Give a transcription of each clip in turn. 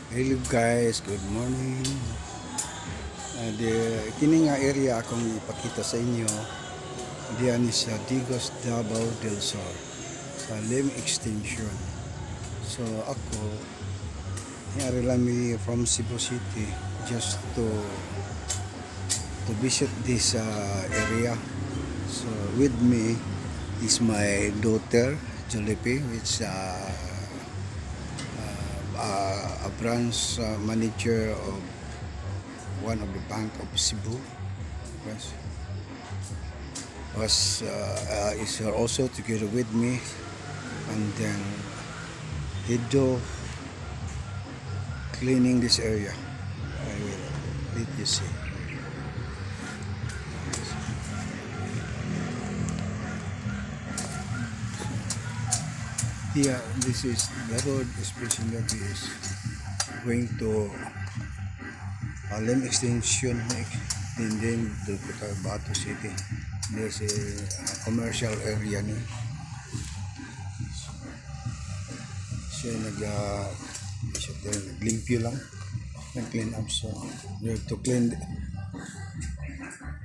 Hello guys, good morning. Kini nga area akong ipakita sa inyo. Diyan sa Digos, Davao del Sur sa Lim Extension. So ako, nangyari lang mi from Cebu City just to visit this area. So with me is my daughter Jollibee, which a branch manager of one of the bank of Cebu. Is here also together with me, and then he do cleaning this area. I will let you see. Yeah, this is the road, especially that is going to Lim Extension and then to Cotabato City. There's a commercial area ni. Siya naglimpyo lang, nag-clean up. So we have to clean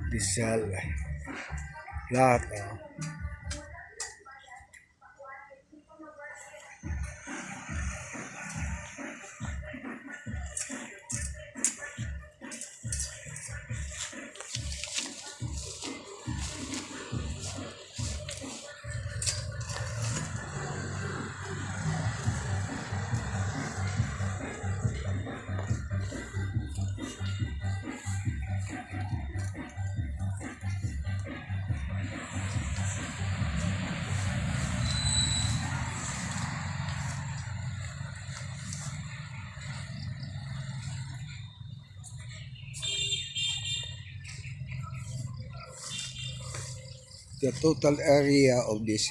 this lahat. The total area of this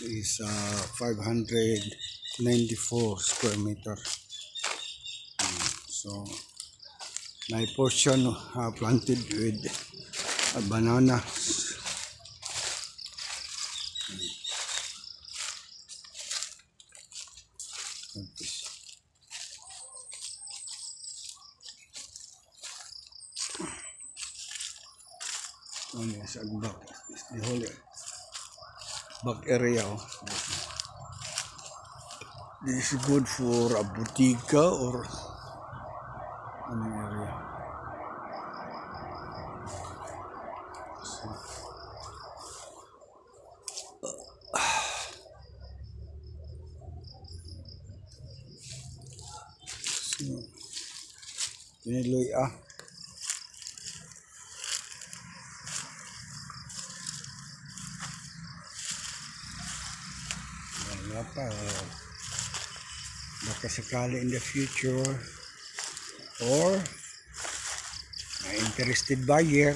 is 594 square meter. So my portion planted with bananas. Yes, back the whole back area. This is good for a botica or an area. So, piniloy wala pa. Baka sakali in the future or may interested buyer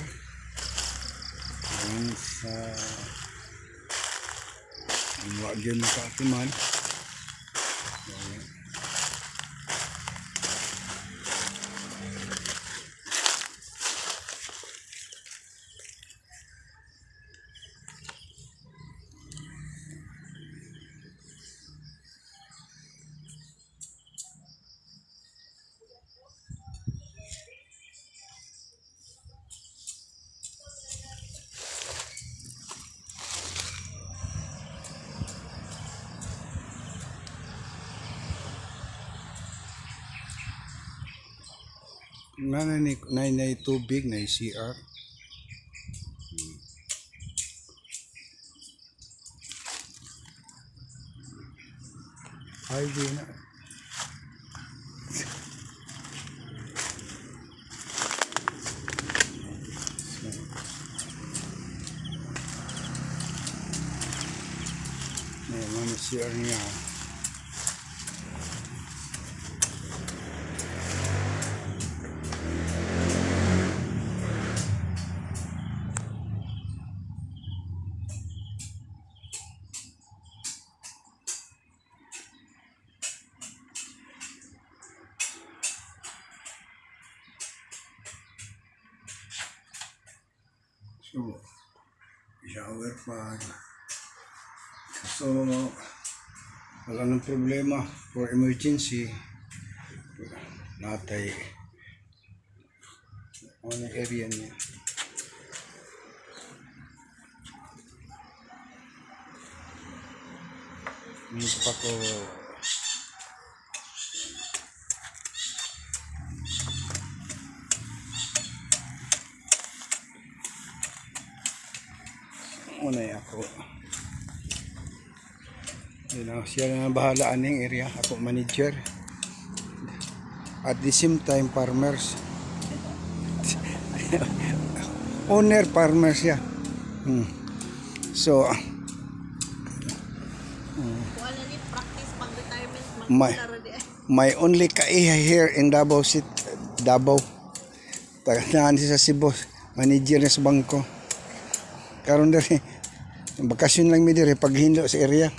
once wag yun makatiman. Nanay tubig na CR. Highway na. May CR niya. So, shower pa. So, wala nang problema for emergency. Natay ano area niya. Hindi pa ko unay ako. Siya na bahala aning area. Ako manager. At the same time farmers. Owner farmers siya. So practice pang retirement my only kaiha here in Davao City, Davao. Tagaan sa Cebu, manager sa bangko. Karon diri bakasyon lang mi diri pag hindo sa area.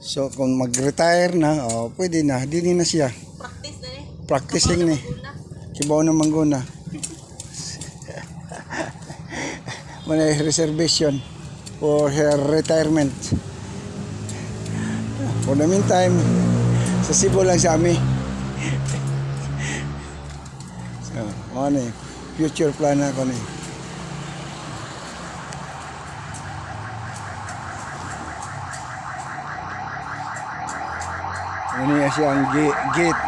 So kung mag-retire na, pwede na, dili na siya. Practice na ni. Practicing ni. Kibaw na mangguna. May reservation for her retirement. For the meantime, sa Cebu lang sa amin. So, ano eh, future plan ako na eh. Ini siyang gate.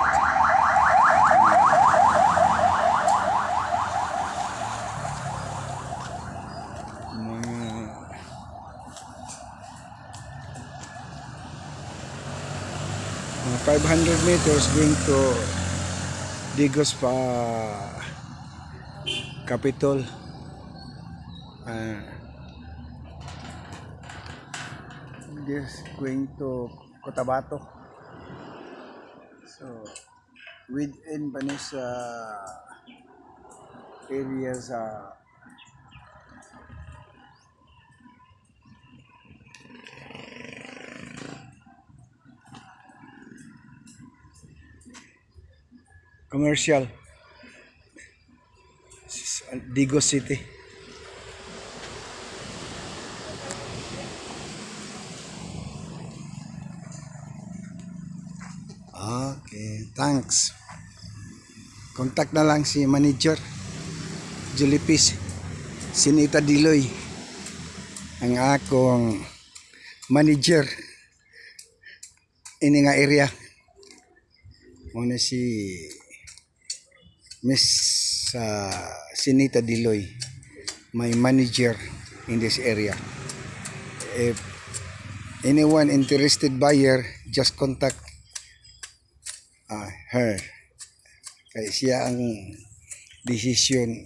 Mga 500 meters going to Digos pa Capitol. This going to Cotabato. So within Banisa areas commercial Digos City. Okay, thanks. Contact na lang si manager Julipis Sinita Diloy, ang akong manager ini nga area. Muna si Miss Sinita Diloy, my manager in this area. If anyone interested buyer, just contact her. Kaya siya ang decision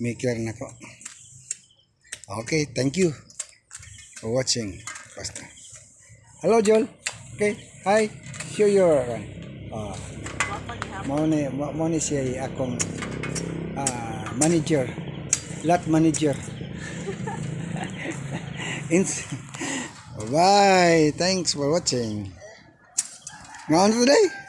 maker na ko. Okay, thank you for watching. Basta. Hello, Joel. Okay, hi. Show your mo ni siya akong manager, lot manager. Bye. Thanks for watching. Ngayon today.